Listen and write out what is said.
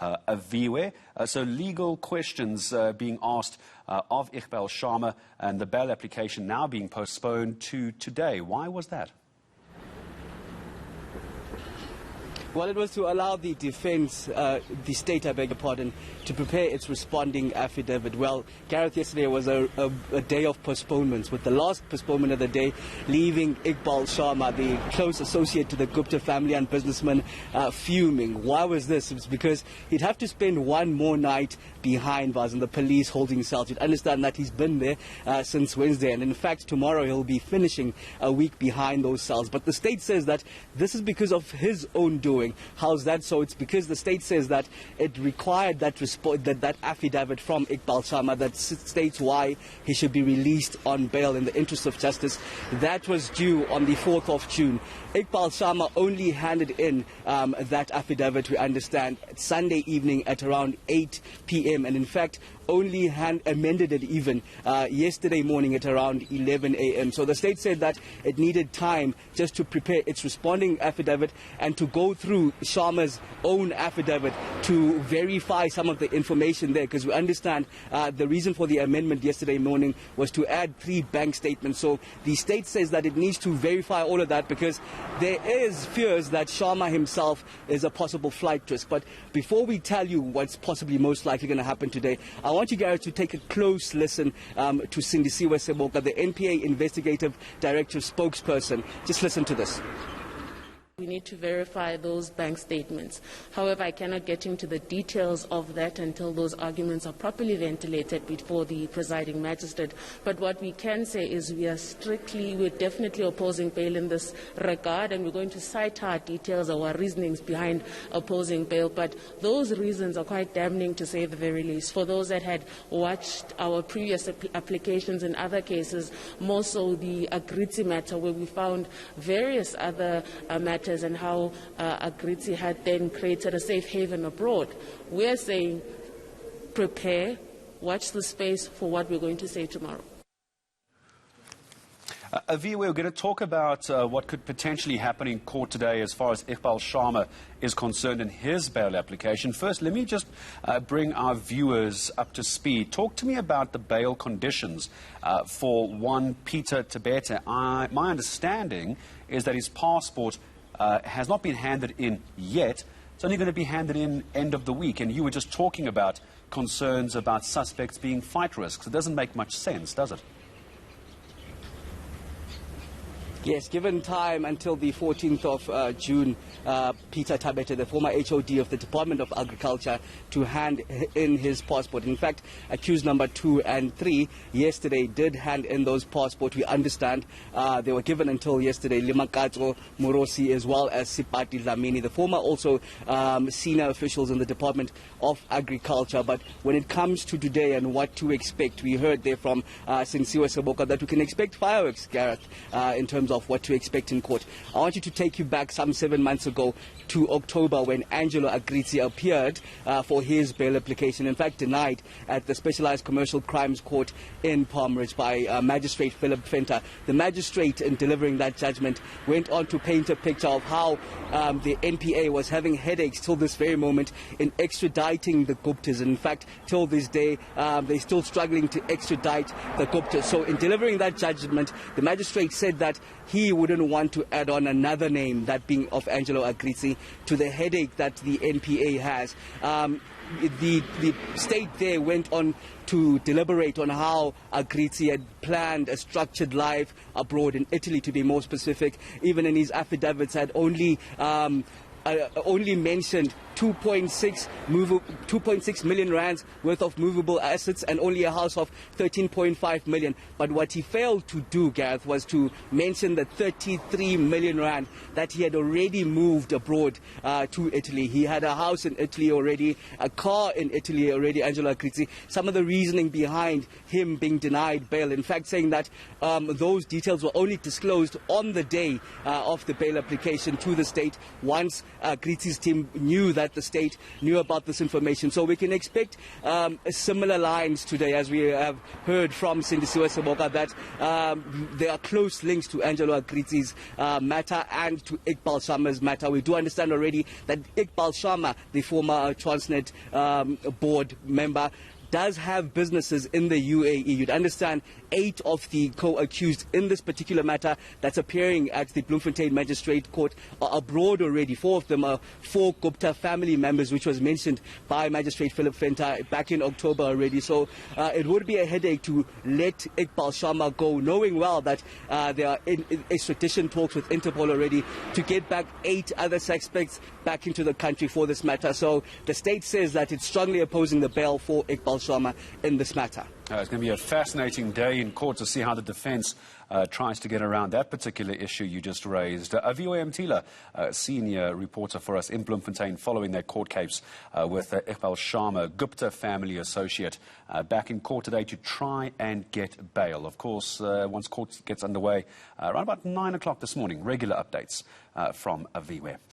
Aviwe. So legal questions being asked of Iqbal Sharma, and the bail application now being postponed to today. Why was that? Well, it was to allow the defense, the state, I beg your pardon, to prepare its responding affidavit. Well, Gareth, yesterday was a day of postponements, with the last postponement of the day leaving Iqbal Sharma, the close associate to the Gupta family and businessman, fuming. Why was this? It was because he'd have to spend one more night behind bars in the police holding cells. You'd understand that he's been there since Wednesday, and in fact tomorrow he'll be finishing a week behind those cells. But the state says that this is because of his own doing. How's that so? It's because the state says that it required that affidavit from Iqbal Sharma that states why he should be released on bail in the interest of justice. That was due on the 4th of June. Iqbal Sharma only handed in that affidavit, we understand, Sunday evening at around 8 p.m. and in fact only amended it even yesterday morning at around 11 a.m. So the state said that it needed time just to prepare its responding affidavit and to go through Sharma's own affidavit to verify some of the information there, because we understand the reason for the amendment yesterday morning was to add 3 bank statements. So the state says that it needs to verify all of that because there is fears that Sharma himself is a possible flight risk. But before we tell you what's possibly most likely going to happen today, I want you, Gareth, to take a close listen to Sindisiwe Seboka, the NPA Investigative Directive spokesperson. Just listen to this. We need to verify those bank statements. However, I cannot get into the details of that until those arguments are properly ventilated before the presiding magistrate. But what we can say is we're definitely opposing bail in this regard, and we're going to cite our details, our reasonings behind opposing bail. But those reasons are quite damning, to say the very least. For those that had watched our previous applications in other cases, more so the Agritzi matter, where we found various other matters and how Agritzi had then created a safe haven abroad. We're saying prepare, watch the space for what we're going to say tomorrow. Aviwe, we're going to talk about what could potentially happen in court today as far as Iqbal Sharma is concerned in his bail application. First, let me just bring our viewers up to speed. Talk to me about the bail conditions for one Peter Tabete. My understanding is that his passport has not been handed in yet. It's only going to be handed in end of the week. And you were just talking about concerns about suspects being flight risks. It doesn't make much sense, does it? Yes, given time until the 14th of June, Peter Tabete, the former HOD of the Department of Agriculture, to hand in his passport. In fact, accused number 2 and 3 yesterday did hand in those passports. We understand they were given until yesterday. Limakatso Morosi as well as Sipati Dlamini, the former also senior officials in the Department of Agriculture. But when it comes to today and what to expect, we heard there from Sindisiwe Seboka that we can expect fireworks, Gareth, in terms of what to expect in court. I want you to take you back some 7 months ago to October, when Angelo Agritzi appeared for his bail application, in fact denied at the Specialized Commercial Crimes Court in Palm Ridge by Magistrate Philip Fenter. The magistrate, in delivering that judgment, went on to paint a picture of how the NPA was having headaches till this very moment in extraditing the Guptas. In fact, till this day, they're still struggling to extradite the Guptas. So in delivering that judgment, the magistrate said that he wouldn't want to add on another name, that being of Angelo Agritzi, to the headache that the NPA has. The state there went on to deliberate on how Agritzi had planned a structured life abroad, in Italy to be more specific. Even in his affidavits had only mentioned 2.6 million rands worth of movable assets and only a house of 13.5 million. But what he failed to do, Gareth, was to mention the 33 million rand that he had already moved abroad to Italy. He had a house in Italy already, a car in Italy already, Angelo Agritzi. Some of the reasoning behind him being denied bail, in fact saying that those details were only disclosed on the day of the bail application to the state, once Grietz's team knew that the state knew about this information. So we can expect similar lines today, as we have heard from Sindisiwe Seboka, that there are close links to Angelo Grietz's matter and to Iqbal Sharma's matter. We do understand already that Iqbal Sharma, the former Transnet board member, does have businesses in the UAE. You'd understand 8 of the co-accused in this particular matter that's appearing at the Bloemfontein magistrate court are abroad already. 4 of them are 4 Gupta family members, which was mentioned by Magistrate Philip Venter back in October already. So it would be a headache to let Iqbal Sharma go, knowing well that there are extradition talks with Interpol already to get back 8 other suspects back into the country for this matter. So the state says that it's strongly opposing the bail for Iqbal Sharma in this matter. It's going to be a fascinating day in court to see how the defence tries to get around that particular issue you just raised. VOA Mtila, senior reporter for us in Bloemfontein, following that court case with Iqbal Sharma, Gupta family associate, back in court today to try and get bail. Of course, once court gets underway, around about 9 o'clock this morning, regular updates from VOA.